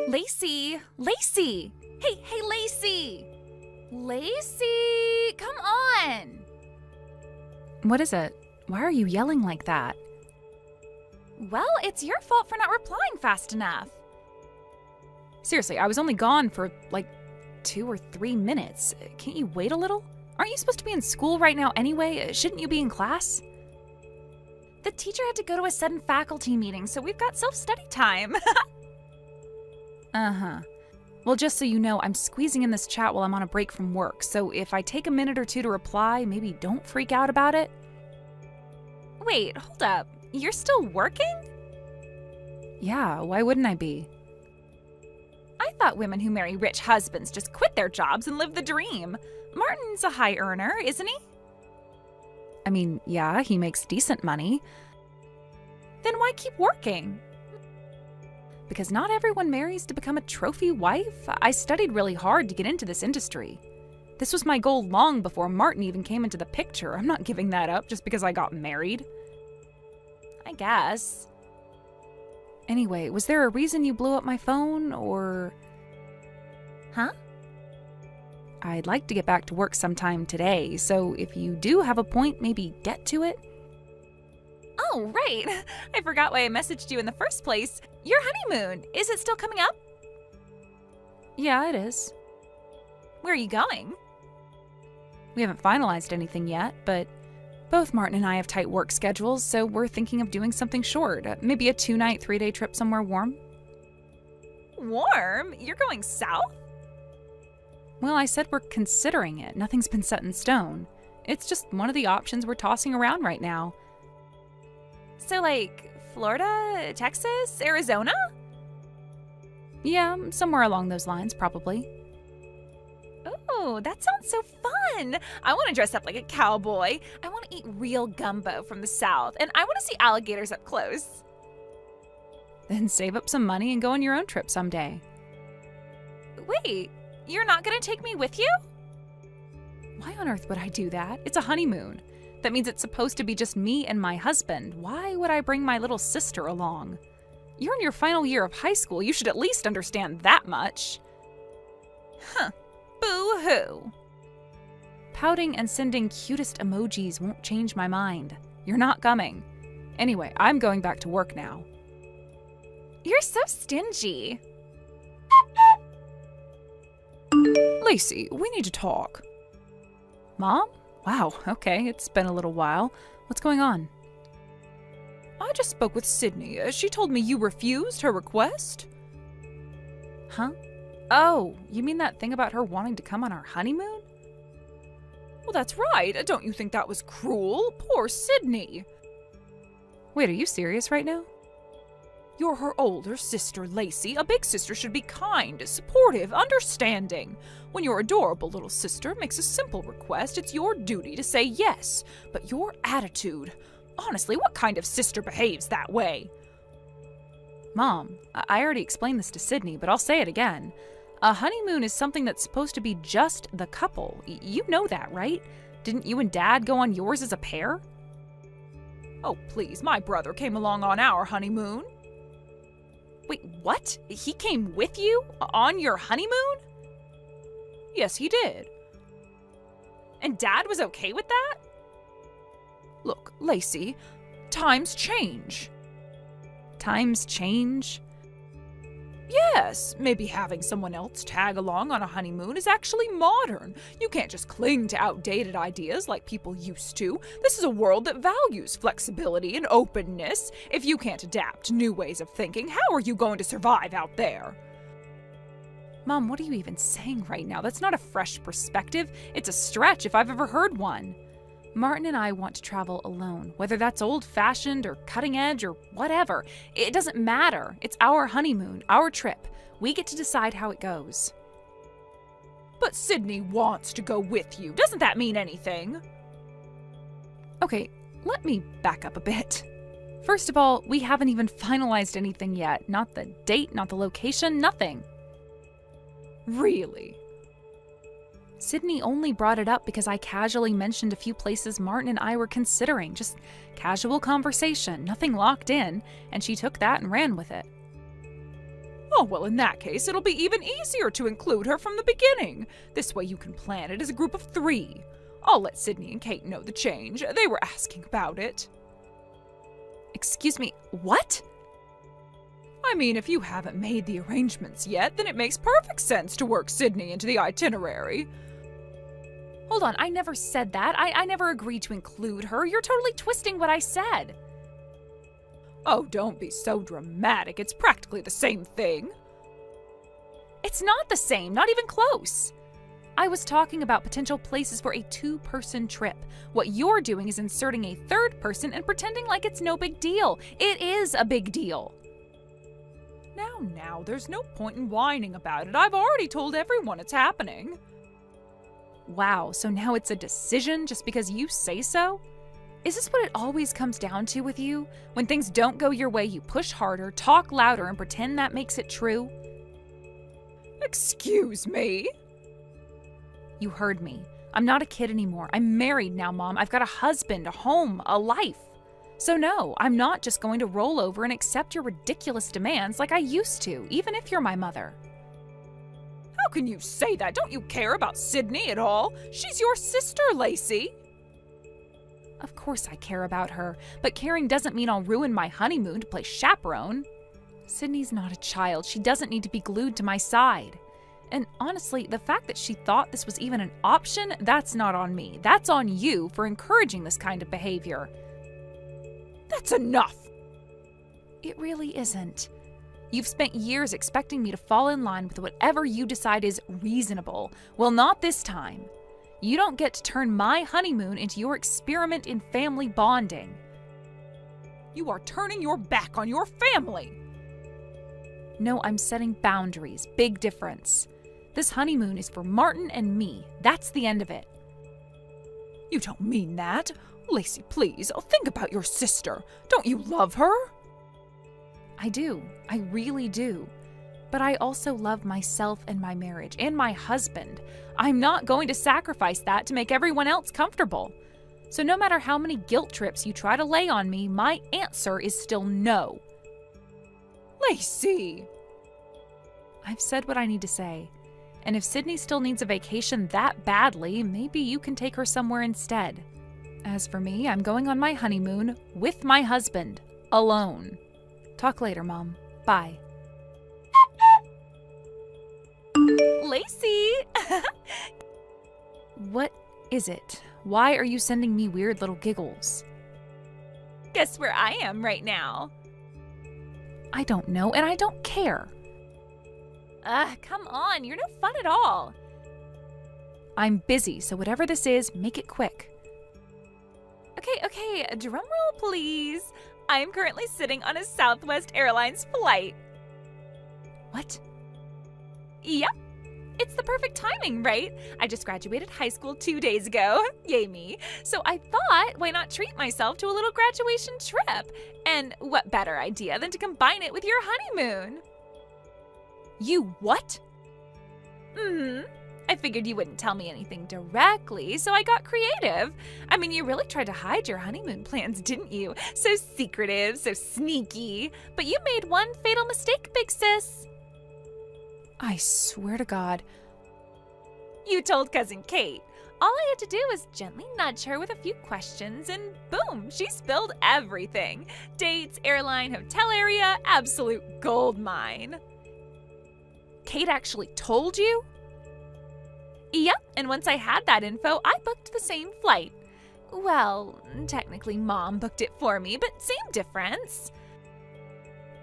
Lacey! Lacey! Hey, Lacey! Lacey! Come on! What is it? Why are you yelling like that? Well, it's your fault for not replying fast enough. Seriously, I was only gone for 2 or 3 minutes. Can't you wait a little? Aren't you supposed to be in school right now anyway? Shouldn't you be in class? The teacher had to go to a sudden faculty meeting, so we've got self-study time. Uh-huh. Well, just so you know, I'm squeezing in this chat while I'm on a break from work, so if I take a minute or two to reply, maybe don't freak out about it. Wait, hold up. You're still working? Yeah, why wouldn't I be? I thought women who marry rich husbands just quit their jobs and live the dream. Martin's a high earner, isn't he? I mean, yeah, he makes decent money. Then why keep working? Because not everyone marries to become a trophy wife. I studied really hard to get into this industry. This was my goal long before Martin even came into the picture. I'm not giving that up just because I got married. I guess. Anyway, was there a reason you blew up my phone, or... Huh? I'd like to get back to work sometime today, so if you do have a point, maybe get to it. Oh, right. I forgot why I messaged you in the first place. Your honeymoon. Is it still coming up? Yeah, it is. Where are you going? We haven't finalized anything yet, but both Martin and I have tight work schedules, so we're thinking of doing something short. Maybe a 2-night, 3-day trip somewhere warm. Warm? You're going south? Well, I said we're considering it. Nothing's been set in stone. It's just one of the options we're tossing around right now. So, Florida, Texas, Arizona? Yeah, somewhere along those lines, probably. Oh, that sounds so fun. I want to dress up like a cowboy. I want to eat real gumbo from the South, and I want to see alligators up close. Then save up some money and go on your own trip someday. Wait, you're not going to take me with you? Why on earth would I do that? It's a honeymoon. That means it's supposed to be just me and my husband. Why would I bring my little sister along? You're in your final year of high school. You should at least understand that much. Huh. Boo-hoo. Pouting and sending cutest emojis won't change my mind. You're not coming. Anyway, I'm going back to work now. You're so stingy. Lacey, we need to talk. Mom? Wow, okay, it's been a little while. What's going on? I just spoke with Sydney. She told me you refused her request. Huh? Oh, you mean that thing about her wanting to come on our honeymoon? Well, that's right. Don't you think that was cruel? Poor Sydney. Wait, are you serious right now? You're her older sister, Lacey. A big sister should be kind, supportive, understanding. When your adorable little sister makes a simple request, it's your duty to say yes. But your attitude... Honestly, what kind of sister behaves that way? Mom, I already explained this to Sydney, but I'll say it again. A honeymoon is something that's supposed to be just the couple. You know that, right? Didn't you and Dad go on yours as a pair? Oh, please, my brother came along on our honeymoon. Wait, what? He came with you? On your honeymoon? Yes, he did. And Dad was okay with that? Look, Lacey, times change. Times change? Yes, maybe having someone else tag along on a honeymoon is actually modern. You can't just cling to outdated ideas like people used to. This is a world that values flexibility and openness. If you can't adapt to new ways of thinking, how are you going to survive out there? Mom, what are you even saying right now? That's not a fresh perspective. It's a stretch if I've ever heard one. Martin and I want to travel alone, whether that's old-fashioned or cutting edge or whatever. It doesn't matter. It's our honeymoon, our trip. We get to decide how it goes. But Sydney wants to go with you. Doesn't that mean anything? Okay, let me back up a bit. First of all, we haven't even finalized anything yet. Not the date, not the location, nothing. Really? Sydney only brought it up because I casually mentioned a few places Martin and I were considering. Just casual conversation, nothing locked in, and she took that and ran with it. Oh, well, in that case, it'll be even easier to include her from the beginning. This way you can plan it as a group of 3. I'll let Sydney and Kate know the change. They were asking about it. Excuse me, what? I mean, if you haven't made the arrangements yet, then it makes perfect sense to work Sydney into the itinerary. Hold on, I never said that. I never agreed to include her. You're totally twisting what I said. Oh, don't be so dramatic. It's practically the same thing. It's not the same, not even close. I was talking about potential places for a 2-person trip. What you're doing is inserting a 3rd person and pretending like it's no big deal. It is a big deal. Now, there's no point in whining about it. I've already told everyone it's happening. Wow, so now it's a decision just because you say so? Is this what it always comes down to with you? When things don't go your way, you push harder, talk louder, and pretend that makes it true? Excuse me? You heard me. I'm not a kid anymore. I'm married now, Mom. I've got a husband, a home, a life. So no, I'm not just going to roll over and accept your ridiculous demands like I used to, even if you're my mother. How can you say that? Don't you care about Sydney at all? She's your sister, Lacey. Of course I care about her, but caring doesn't mean I'll ruin my honeymoon to play chaperone. Sydney's not a child. She doesn't need to be glued to my side. And honestly, the fact that she thought this was even an option, that's not on me. That's on you for encouraging this kind of behavior. That's enough. It really isn't. You've spent years expecting me to fall in line with whatever you decide is reasonable. Well, not this time. You don't get to turn my honeymoon into your experiment in family bonding. You are turning your back on your family. No, I'm setting boundaries. Big difference. This honeymoon is for Martin and me. That's the end of it. You don't mean that. Lacey, please, think about your sister. Don't you love her? I do. I really do. But I also love myself and my marriage and my husband. I'm not going to sacrifice that to make everyone else comfortable. So no matter how many guilt trips you try to lay on me, my answer is still no. Lacey! I've said what I need to say. And if Sydney still needs a vacation that badly, maybe you can take her somewhere instead. As for me, I'm going on my honeymoon with my husband, alone. Talk later, Mom. Bye. Lacey! What is it? Why are you sending me weird little giggles? Guess where I am right now? I don't know, and I don't care. Come on, you're no fun at all. I'm busy, so whatever this is, make it quick. Okay, drum roll, please. I am currently sitting on a Southwest Airlines flight. What? Yep. It's the perfect timing, right? I just graduated high school 2 days ago. Yay me. So I thought, why not treat myself to a little graduation trip? And what better idea than to combine it with your honeymoon? You what? I figured you wouldn't tell me anything directly, so I got creative. I mean, you really tried to hide your honeymoon plans, didn't you? So secretive, so sneaky. But you made one fatal mistake, big sis. I swear to God. You told Cousin Kate. All I had to do was gently nudge her with a few questions, and boom, she spilled everything. Dates, airline, hotel area, absolute gold mine. Kate actually told you? Yep, and once I had that info, I booked the same flight. Well, technically Mom booked it for me, but same difference.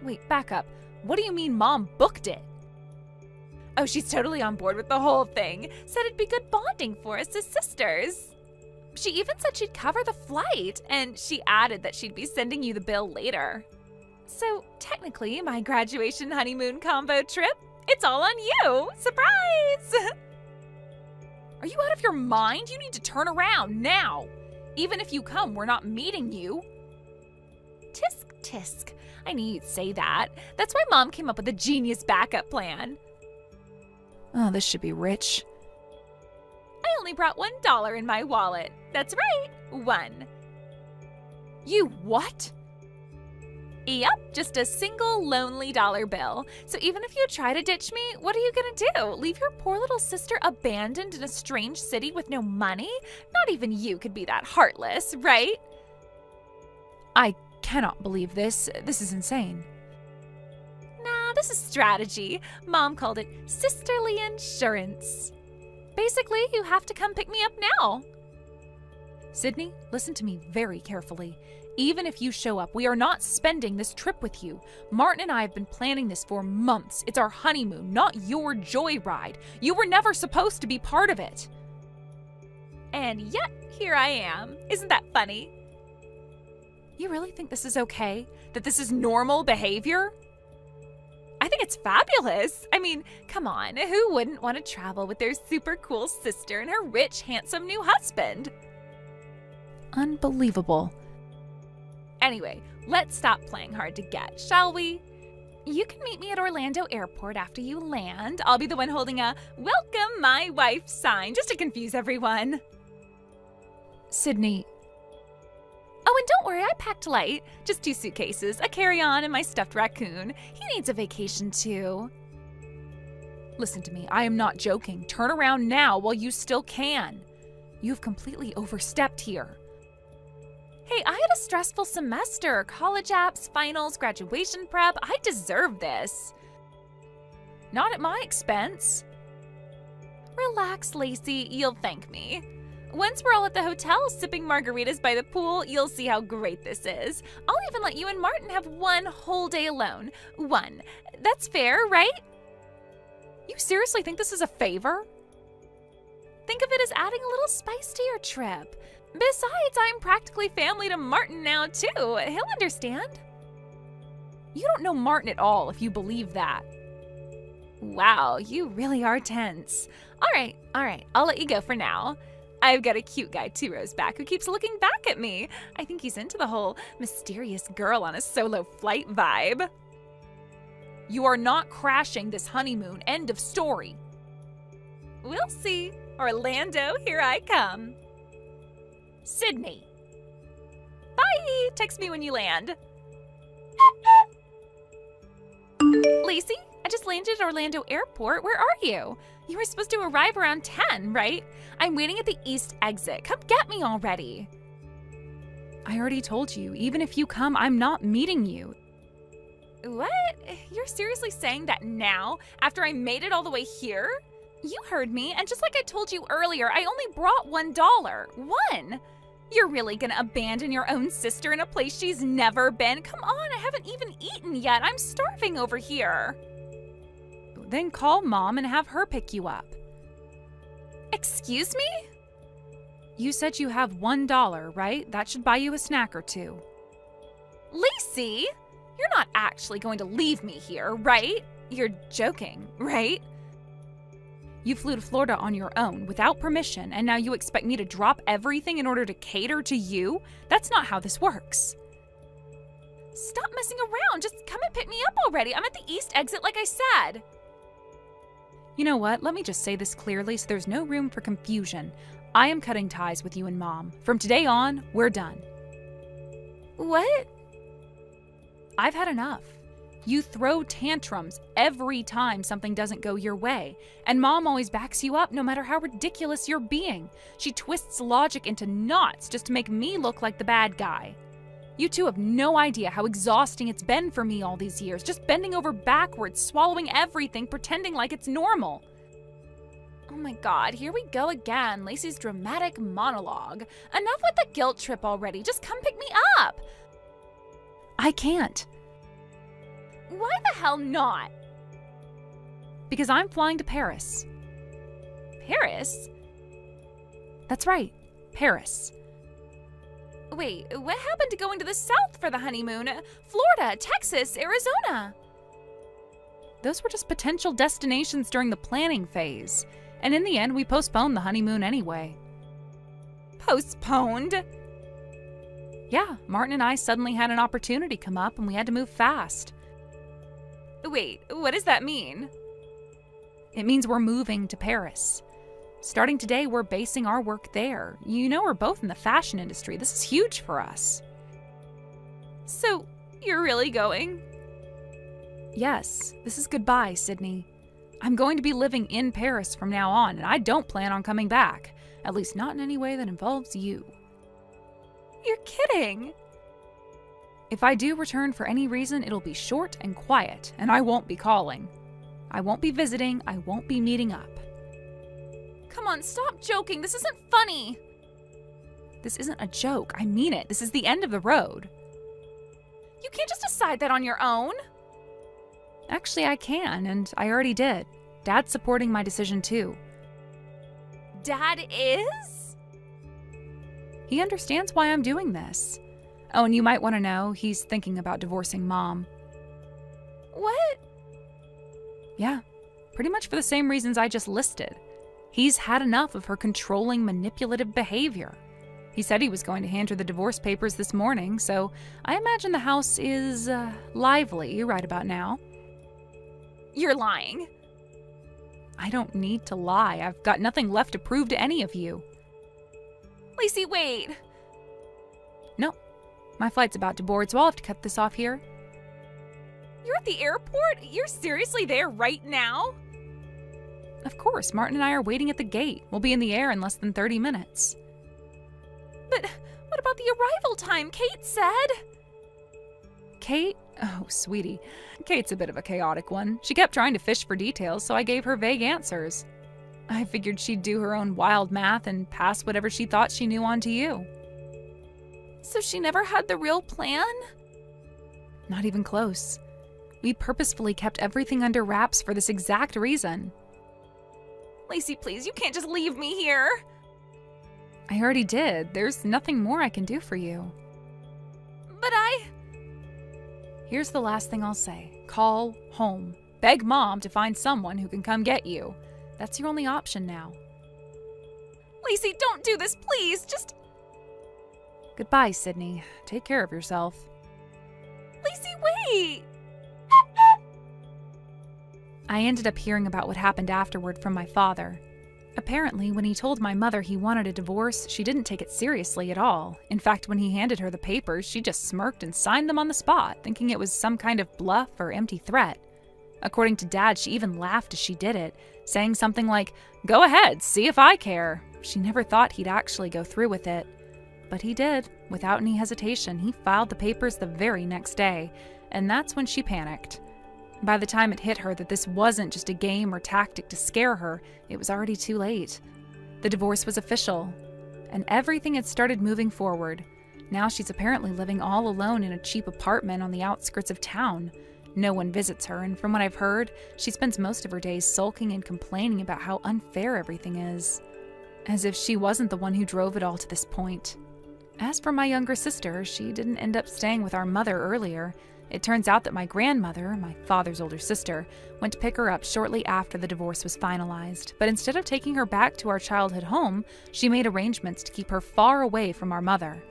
Wait, back up. What do you mean Mom booked it? Oh, she's totally on board with the whole thing. Said it'd be good bonding for us as sisters. She even said she'd cover the flight, and she added that she'd be sending you the bill later. So technically, my graduation honeymoon combo trip, it's all on you. Surprise! Are you out of your mind? You need to turn around now. Even if you come, we're not meeting you. Tisk, tisk. I knew you'd say that. That's why Mom came up with a genius backup plan. Oh, this should be rich. I only brought $1 in my wallet. That's right, 1. You what? Yep, just a single lonely dollar bill. So even if you try to ditch me, what are you gonna do? Leave your poor little sister abandoned in a strange city with no money? Not even you could be that heartless, right? I cannot believe this. This is insane. Nah, this is strategy. Mom called it sisterly insurance. Basically, you have to come pick me up now. Sydney, listen to me very carefully. Even if you show up, we are not spending this trip with you. Martin and I have been planning this for months. It's our honeymoon, not your joyride. You were never supposed to be part of it. And yet, here I am. Isn't that funny? You really think this is okay? That this is normal behavior? I think it's fabulous. I mean, come on, who wouldn't want to travel with their super cool sister and her rich, handsome new husband? Unbelievable. Anyway, let's stop playing hard to get, shall we? You can meet me at Orlando Airport after you land. I'll be the one holding a "Welcome, my wife" sign, just to confuse everyone. Sydney. Oh, and don't worry, I packed light. Just 2 suitcases, a carry-on, and my stuffed raccoon. He needs a vacation too. Listen to me, I am not joking. Turn around now while you still can. You've completely overstepped here. Hey, I had a stressful semester. College apps, finals, graduation prep. I deserve this. Not at my expense. Relax, Lacey. You'll thank me. Once we're all at the hotel sipping margaritas by the pool, you'll see how great this is. I'll even let you and Martin have 1 whole day alone. 1. That's fair, right? You seriously think this is a favor? Think of it as adding a little spice to your trip. Besides, I'm practically family to Martin now, too. He'll understand. You don't know Martin at all if you believe that. Wow, you really are tense. All right, I'll let you go for now. I've got a cute guy 2 rows back who keeps looking back at me. I think he's into the whole mysterious girl on a solo flight vibe. You are not crashing this honeymoon. End of story. We'll see. Orlando, here I come. Sydney. Bye! Text me when you land. Lacey, I just landed at Orlando Airport. Where are you? You were supposed to arrive around 10, right? I'm waiting at the east exit. Come get me already. I already told you, even if you come, I'm not meeting you. What? You're seriously saying that now, after I made it all the way here? You heard me, and just like I told you earlier, I only brought $1. 1! You're really gonna abandon your own sister in a place she's never been? Come on, I haven't even eaten yet. I'm starving over here. Then call Mom and have her pick you up. Excuse me? You said you have $1, right? That should buy you a snack or 2. Lacey, you're not actually going to leave me here, right? You're joking, right? You flew to Florida on your own, without permission, and now you expect me to drop everything in order to cater to you? That's not how this works. Stop messing around. Just come and pick me up already. I'm at the east exit like I said. You know what? Let me just say this clearly so there's no room for confusion. I am cutting ties with you and Mom. From today on, we're done. What? I've had enough. You throw tantrums every time something doesn't go your way, and Mom always backs you up no matter how ridiculous you're being. She twists logic into knots just to make me look like the bad guy. You two have no idea how exhausting it's been for me all these years, just bending over backwards, swallowing everything, pretending like it's normal. Oh my God, here we go again. Lacey's dramatic monologue. Enough with the guilt trip already. Just come pick me up. I can't. Why the hell not? Because I'm flying to Paris. Paris? That's right, Paris. Wait, what happened to going to the south for the honeymoon? Florida, Texas, Arizona? Those were just potential destinations during the planning phase. And in the end, we postponed the honeymoon anyway. Postponed? Yeah, Martin and I suddenly had an opportunity come up and we had to move fast. Wait, what does that mean? It means we're moving to Paris. Starting today, we're basing our work there. You know, we're both in the fashion industry. This is huge for us. So, You're really going? Yes, this is goodbye, Sydney. I'm going to be living in Paris from now on, and I don't plan on coming back. At least not in any way that involves you. You're kidding. If I do return for any reason, it'll be short and quiet, and I won't be calling. I won't be visiting, I won't be meeting up. Come on, stop joking. This isn't funny. This isn't a joke. I mean it. This is the end of the road. You can't just decide that on your own. Actually, I can, and I already did. Dad's supporting my decision too. Dad is? He understands why I'm doing this. Oh, and you might want to know, he's thinking about divorcing Mom. What? Yeah, pretty much for the same reasons I just listed. He's had enough of her controlling, manipulative behavior. He said he was going to hand her the divorce papers this morning, so I imagine the house is lively right about now. You're lying. I don't need to lie. I've got nothing left to prove to any of you. Lacey, wait. No, my flight's about to board, so I'll have to cut this off here. You're at the airport? You're seriously there right now? Of course, Martin and I are waiting at the gate. We'll be in the air in less than 30 minutes. But what about the arrival time? Kate said. Kate? Oh, sweetie. Kate's a bit of a chaotic one. She kept trying to fish for details, so I gave her vague answers. I figured she'd do her own wild math and pass whatever she thought she knew on to you. So she never had the real plan? Not even close. We purposefully kept everything under wraps for this exact reason. Lacey, please, you can't just leave me here. I already did. There's nothing more I can do for you. But Here's the last thing I'll say. Call home. Beg Mom to find someone who can come get you. That's your only option now. Lacey, don't do this, please. Just... Goodbye, Sydney. Take care of yourself. Lacey, wait! I ended up hearing about what happened afterward from my father. Apparently, when he told my mother he wanted a divorce, she didn't take it seriously at all. In fact, when he handed her the papers, she just smirked and signed them on the spot, thinking it was some kind of bluff or empty threat. According to Dad, she even laughed as she did it, saying something like, "Go ahead, see if I care." She never thought he'd actually go through with it. But he did. Without any hesitation, he filed the papers the very next day, and that's when she panicked. By the time it hit her that this wasn't just a game or tactic to scare her, it was already too late. The divorce was official, and everything had started moving forward. Now she's apparently living all alone in a cheap apartment on the outskirts of town. No one visits her, and from what I've heard, she spends most of her days sulking and complaining about how unfair everything is. As if she wasn't the one who drove it all to this point. As for my younger sister, she didn't end up staying with our mother earlier. It turns out that my grandmother, my father's older sister, went to pick her up shortly after the divorce was finalized. But instead of taking her back to our childhood home, she made arrangements to keep her far away from our mother.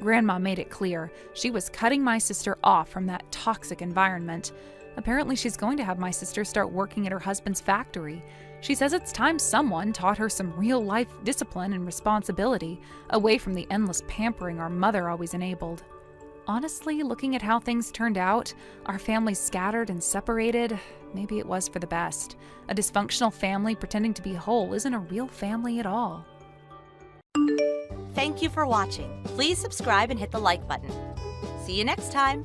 Grandma made it clear she was cutting my sister off from that toxic environment. Apparently, she's going to have my sister start working at her husband's factory. She says it's time someone taught her some real-life discipline and responsibility, away from the endless pampering our mother always enabled. Honestly, looking at how things turned out, our family scattered and separated, maybe it was for the best. A dysfunctional family pretending to be whole isn't a real family at all. Thank you for watching. Please subscribe and hit the like button. See you next time.